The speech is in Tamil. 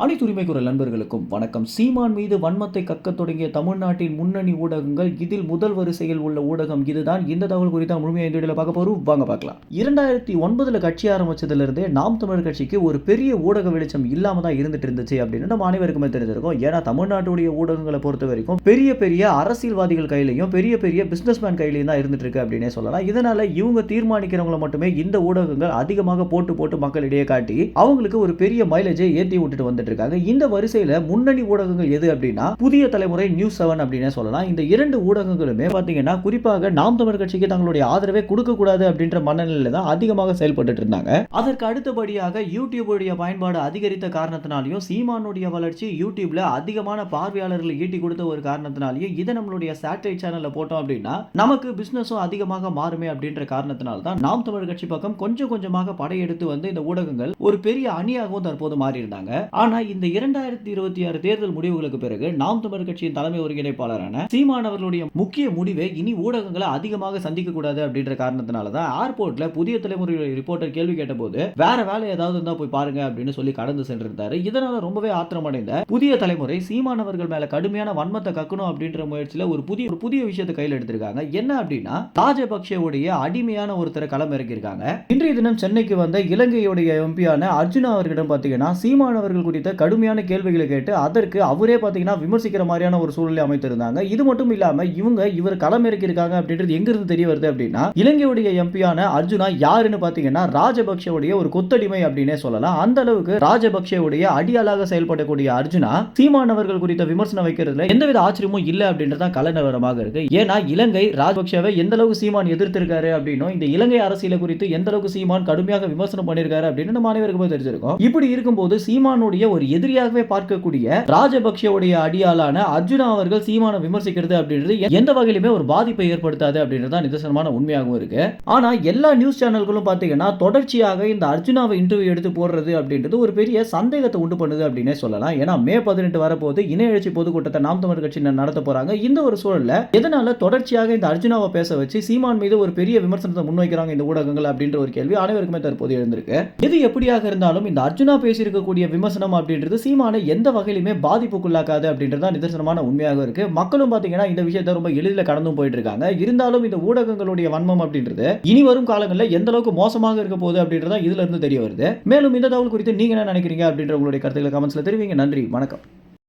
அனைத்து உரிமை குரல் நண்பர்களுக்கும் வணக்கம். சீமான் மீது வன்மத்தை கக்கத் தொடங்கிய தமிழ்நாட்டின் முன்னணி ஊடகங்கள், இதில் முதல் வரிசையில் உள்ள ஊடகம் இதுதான். இந்த தகவல் குறித்த முழுமையாக இந்த வீடியோல பார்க்க போறோம். வாங்க பார்க்கலாம். 2009 கட்சி ஆரம்பிச்சதிலிருந்தே நாம் தமிழர் கட்சிக்கு ஒரு பெரிய ஊடக வெளிச்சம் இல்லாம தான் இருந்துட்டு இருந்துச்சு அப்படின்னு நம்ம அனைவருக்குமே தெரிஞ்சிருக்கும். ஏன்னா தமிழ்நாட்டுடைய ஊடகங்களை பொறுத்த வரைக்கும் பெரிய பெரிய அரசியல்வாதிகள் கையிலையும் பெரிய பெரிய பிசினஸ்மேன் கையிலையும் தான் இருந்துட்டு இருக்கு அப்படின்னே சொல்லலாம். இதனால இவங்க தீர்மானிக்கிறவங்களை மட்டுமே இந்த ஊடகங்கள் அதிகமாக போட்டு மக்களிடையே காட்டி அவங்களுக்கு ஒரு பெரிய மைலேஜை ஏற்றி விட்டுட்டு வந்து இருக்காங்க. இந்த வரிசையில முன்னணி ஊடகங்கள் எது அப்படின்னா புதிய தலைமுறை நியூஸ் 7 அப்படினே சொல்லலாம். இந்த இரண்டு ஊடகங்களுமே பாத்தீங்கன்னா குறிப்பாக நாம் தமிழர் கட்சிக்கு தங்களுடைய ஆதரவை கொடுக்க கூடாது அப்படின்ற மனநிலையில தான் அதிகமாக செயல்பட்டு இருந்தாங்க. அதற்கு அடுத்தபடியாக யூடியூப் உடைய பயன்பாடு அதிகரித்த காரணத்தினாலையும் சீமானுடைய வளர்ச்சி யூடியூப்ல அதிகமான பார்வையாளர்களை ஈட்டி கொடுத்த ஒரு காரணத்தினாலையும் இதை நம்மளுடைய சேட்டலைட் சேனல்ல போட்டோம் அப்படின்னா நமக்கு பிசினஸும் அதிகமாக மாறுமே அப்படின்ற காரணத்தினால தான் நாம் தமிழர் கட்சி பக்கம் கொஞ்சம் கொஞ்சமாக படையெடுத்து வந்து இந்த ஊடகங்கள் ஒரு பெரிய அணியாகவும் தற்போது மாறி இருந்தாங்க. ஆனா இந்த 2026 தேர்தல் முடிவுகளுக்கு பிறகு நாம் தமிழர் கட்சியின் தலைமை ஒருங்கிணைப்பாளரான சீமான் அவர்களுடைய முக்கிய முடிவே இனி ஊடகங்களை அதிகமாக சந்திக்க கூடாது அப்படின்ற காரணத்தினால தான் ஏர்போர்ட்ல புதிய தலைமுறை ரிப்போர்ட்டர் கேள்வி கேட்டபோது வேற வேலை ஏதாவது இருந்தா போய் பாருங்க அப்படின்னு சொல்லி கடந்து சென்றிருந்தாரு. இதனால ரொம்பவே ஆத்திரமடைந்த புதிய தலைமுறை சீமான் அவர்கள் மேல கடுமையான வன்மத்தை கக்கணும் அப்படின்ற முயற்சியில ஒரு புதிய விஷயத்தை கையில் எடுத்திருக்காங்க. என்ன அப்படின்னா ராஜபக்சேவுடைய அடிமையான ஒருத்தரை களம் இறக்கியிருக்காங்க. இன்றைய தினம் சென்னைக்கு வந்த இலங்கையுடைய எம்பியான அர்ஜுனா அவர்களிடம் பாத்தீங்கன்னா சீமான் அவர்கள் குறித்த கடுமையான கேள்விகளை கேட்டு அதற்கு அவரே பாத்தீங்கன்னா விமர்சிக்கிற மாதிரியான ஒரு சூழலை அமைத்திருந்தாங்க. இது மட்டும் இல்லாம இவர் களம் இறக்கியிருக்காங்க அப்படின்றது எங்க இருந்து தெரிய வருது அப்படின்னா இலங்கையுடைய எம்பியான அர்ஜுனா யாருன்னு பாத்தீங்கன்னா ராஜபக்சேவுடைய ஒரு கொத்தடிமை அப்படின்னே சொல்லலாம். அந்த அளவுக்கு ராஜபக்சேவுடைய அடியாளாக செயல்படக்கூடிய அர்ஜுனா சீமான் அவர்கள் குறித்த விமர்சனம் வைக்கிறதுல எந்தவித ஆச்சரியமும் இல்ல அப்படின்றத கல நிலவரமாக இருக்கு. ஏன்னா இலங்கை ராஜபக்சேவை எந்த அளவுக்கு சீமான் எதிர்த்திருக்காரு அப்படின்னும் இந்த இலங்கை அரசியலை குறித்து எந்த அளவுக்கு சீமான் கடுமையாக விமர்சனம் பண்ணியிருக்காரு அப்படின்னு நம்ம அனைவருக்குமே தெரிஞ்சிருக்கும். இப்படி இருக்கும்போது சீமானுடைய ஒரு எதிரியாகவே பார்க்கக்கூடிய ராஜபக்சேவுடைய அடியாளான அர்ஜுனா அவர்கள் சீமானை விமர்சிக்கிறது அப்படின்றது எந்த வகையிலுமே ஒரு பாதிப்பை ஏற்படுத்தாது அப்படின்றது நிதர்சனமான உண்மையாகவும் இருக்கு. ஆனா எல்லா நியூஸ் சேனல்களும் பாத்தீங்கன்னா தொடர்ச்சியாக இந்த அர்ஜுனாவை இன்டர்வியூ எடுத்து போடுறது அப்படின்றது ஒரு பெரிய சந்தேகத்தை உண்டு பண்ணுது அப்படின்னே சொல்லலாம். ஏன்னா மே 18 வரப்போது இணைய எழுச்சி பொதுக்கூட்டத்தை நாம் தமிழர் கட்சி நடத்த போறாங்க. இந்த ஒரு சூழல்ல எதனால தொடர்ச்சியாக இந்த அர்ஜுனாவை பேச வச்சு சீமான் மீது ஒரு பெரிய விமர்சனத்தை முன்வைக்கிறாங்க இந்த ஊடகங்கள் அப்படின்ற ஒரு கேள்வி அனைவருக்குமே தற்போது எழுந்திருக்கு. எது எப்படியாக இருந்தாலும் இந்த அர்ஜுனா பேசியிருக்கக்கூடிய விமர்சனம் அப்படின்றது சீமானை எந்த வகையிலுமே பாதிப்புக்குள்ளாக்காது அப்படின்றத நிதர்சனமான உண்மையாக இருக்கு. மக்களும் பாத்தீங்கன்னா இந்த விஷயத்தை ரொம்ப எளிதில் கடந்தும் போயிட்டு இருக்காங்க. இருந்தாலும் இந்த ஊடகங்களுடைய வன்மம் அப்படின்றது இனி வரும் காலங்களில் எந்த அளவுக்கு மோசமாக இருக்க போகுது அப்படின்றத இதுல இருந்து தெரிய வருது. மேலும் இந்த தகவல் குறித்து நீங்க என்ன நினைக்கிறீங்க அப்படின்ற உங்களுடைய கருத்துக்களை கமெண்ட்ஸ்ல தெரிவிங்க. நன்றி, வணக்கம்.